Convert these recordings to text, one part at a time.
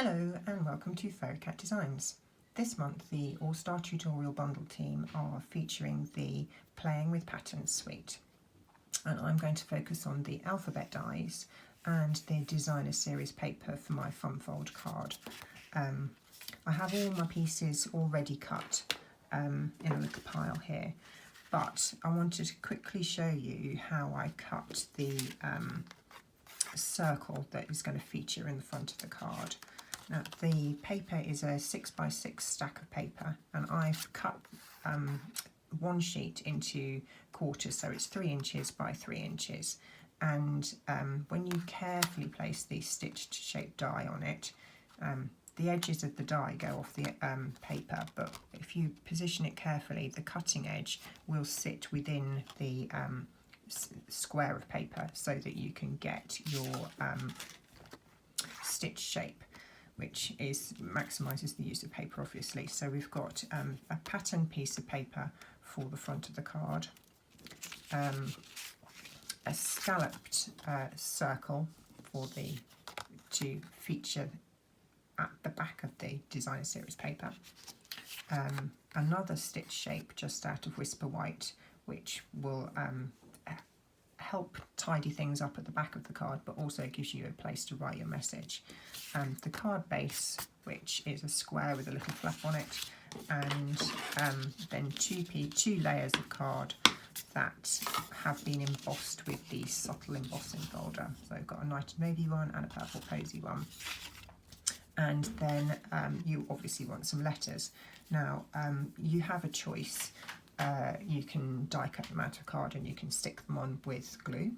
Hello and welcome to furrycatdesigns. This month the All-Star Tutorial Bundle team are featuring the Playing with Patterns suite, and I'm going to focus on the alphabet dies and the designer series paper for my fun fold card. I have all my pieces already cut in a little pile here, but I wanted to quickly show you how I cut the circle that is going to feature in the front of the card. Now, the paper is a 6x6 stack of paper, and I've cut one sheet into quarters, so it's 3 inches by 3 inches. And when you carefully place the stitched shaped die on it, the edges of the die go off the paper, but if you position it carefully, the cutting edge will sit within the square of paper so that you can get your stitch shape, which maximises the use of paper, obviously. So we've got a pattern piece of paper for the front of the card, a scalloped circle to feature at the back of the designer series paper, another stitch shape just out of Whisper White, which will help tidy things up at the back of the card, but also gives you a place to write your message. The card base, which is a square with a little flap on it, and then two layers of card that have been embossed with the subtle embossing folder. So I've got a Night and Navy one and a Purple Posy one. And then you obviously want some letters. Now, you have a choice. You can die cut them out of card and you can stick them on with glue,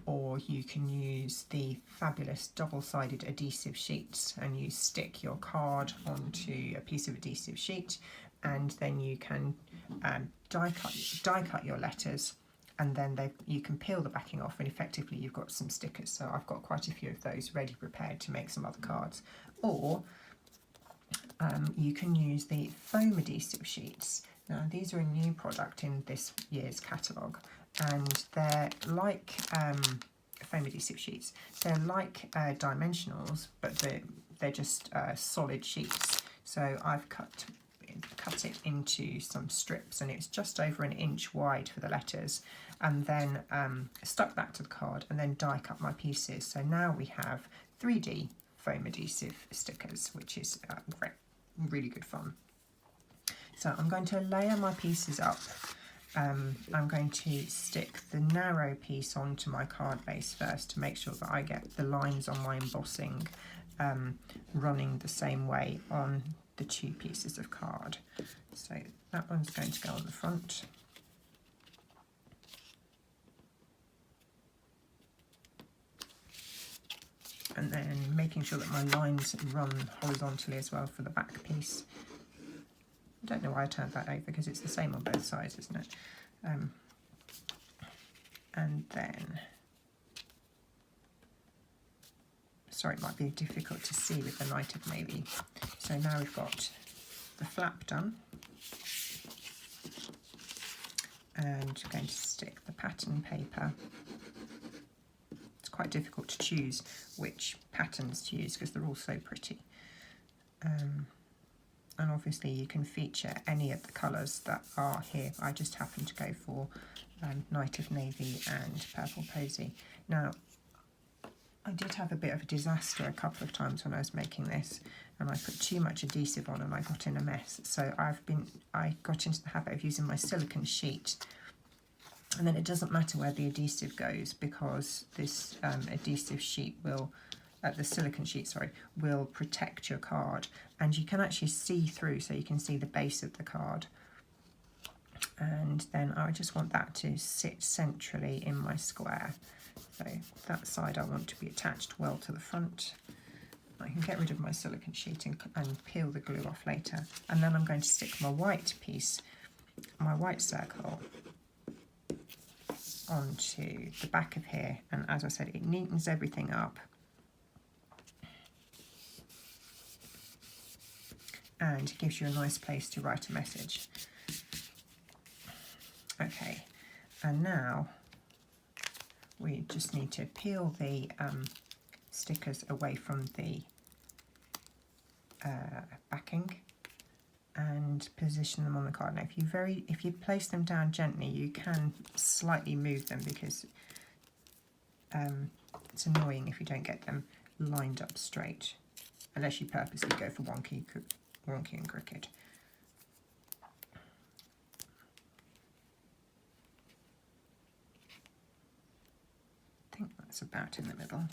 or you can use the fabulous double-sided adhesive sheets and you stick your card onto a piece of adhesive sheet, and then you can die cut your letters, and then you can peel the backing off, and effectively you've got some stickers. So I've got quite a few of those ready prepared to make some other cards. Or you can use the foam adhesive sheets. Now, these are a new product in this year's catalogue, and they're like foam adhesive sheets. They're like dimensionals, but they're just solid sheets. So I've cut it into some strips, and it's just over 1 inch wide for the letters, and then stuck that to the card and then die cut my pieces. So now we have 3D foam adhesive stickers, which is great, really good fun. So I'm going to layer my pieces up. I'm going to stick the narrow piece onto my card base first to make sure that I get the lines on my embossing running the same way on the 2 pieces of card. So that one's going to go on the front. And then making sure that my lines run horizontally as well for the back piece. I don't know why I turned that over, because it's the same on both sides, isn't it? And then, sorry, it might be difficult to see with the Night of Navy. So now we've got the flap done, and I'm going to stick the pattern paper. It's quite difficult to choose which patterns to use because they're all so pretty. And obviously you can feature any of the colours that are here. I just happen to go for Night of Navy and Purple Posy. Now, I did have a bit of a disaster a couple of times when I was making this, and I put too much adhesive on and I got in a mess. So I got into the habit of using my silicone sheet, and then it doesn't matter where the adhesive goes, because this adhesive sheet will, the silicone sheet, sorry, will protect your card, and you can actually see through, so you can see the base of the card. And then I just want that to sit centrally in my square. So that side I want to be attached well to the front. I can get rid of my silicone sheet and peel the glue off later. And then I'm going to stick my white piece, my white circle, onto the back of here. And as I said, it neatens everything up. And gives you a nice place to write a message. Okay, and now we just need to peel the stickers away from the backing and position them on the card. Now if you place them down gently, you can slightly move them because it's annoying if you don't get them lined up straight, unless you purposely go for wonky and crooked. I think that's about in the middle.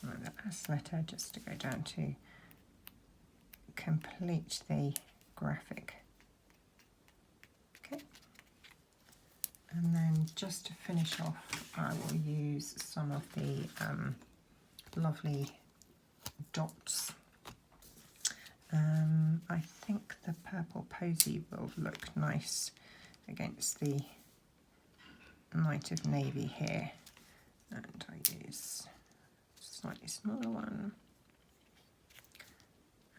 The S letter just to go down to complete the graphic. Okay, and then just to finish off, I will use some of the lovely dots. I think the purple posy will look nice against the Night of Navy here, and I use a slightly smaller one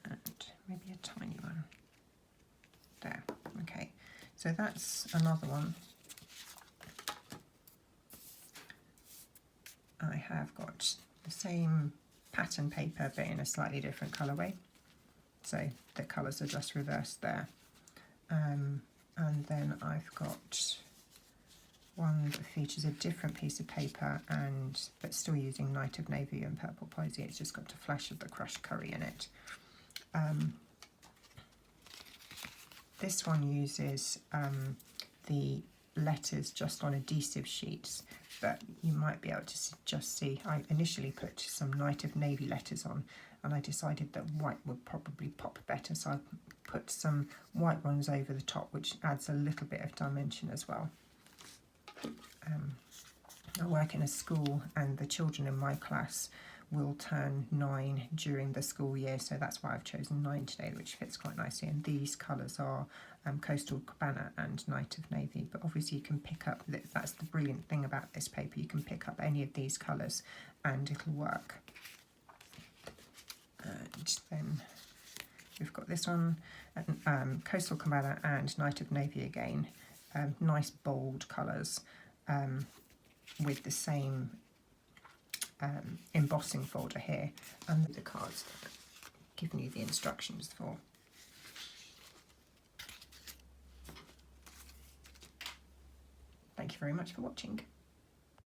and maybe a tiny one there. Okay, so that's another one. I have got the same pattern paper but in a slightly different colourway, so the colours are just reversed there. And then I've got one that features a different piece of paper but still using Night of Navy and purple posy. It's just got a flash of the crushed curry in it. This one uses the letters just on adhesive sheets, but you might be able to just see, I initially put some Night of Navy letters on and I decided that white would probably pop better, so I put some white ones over the top, which adds a little bit of dimension as well. I work in a school and the children in my class will turn 9 during the school year, so that's why I've chosen 9 today, which fits quite nicely. And these colours are Coastal Cabana and Night of Navy, but obviously you can pick up, that's the brilliant thing about this paper, you can pick up any of these colours and it'll work. And then we've got this one, Coastal Cabana and Night of Navy again, nice bold colours with the same embossing folder here, and the cards that I've given you the instructions for. Thank you very much for watching.